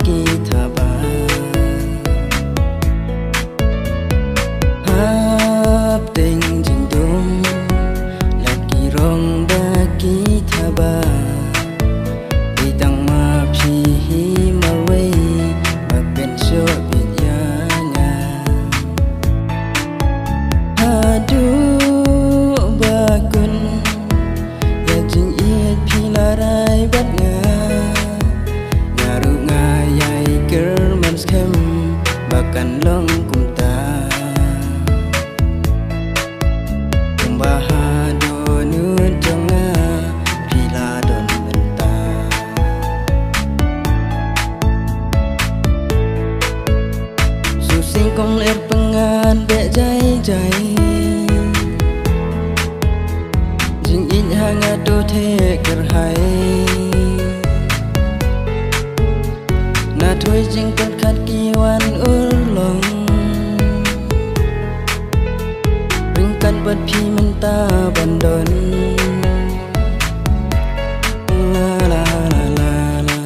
kita ba hap ting jing dum laki rong ba kita ba itang ma phi hi ma wei ba pen so bit ya nya hadu ba kun ya jing it phi la rai bat nga ngaru nga yai ker man skem bakan long kum ta bahado nu jonga pila don menta susing kong ler pengan be jai jai jing in hanga do the ker hai na thui jing kan khat ki wan ur long kan buat pi menta bandon la la la la la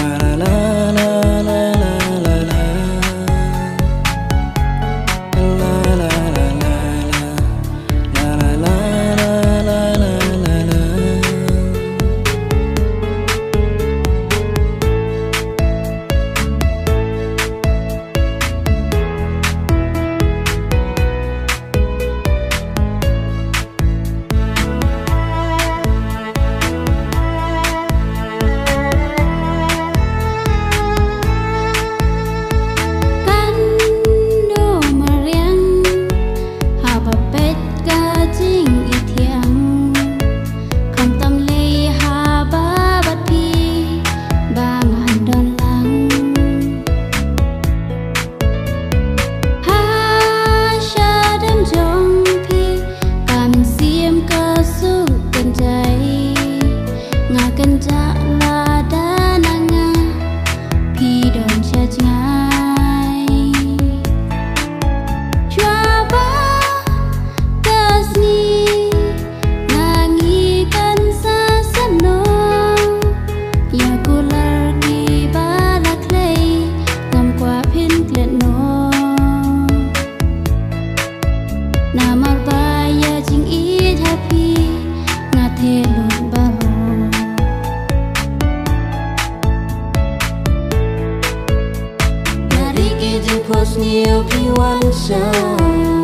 la la la la la la la la la la Post nhiều khi one shot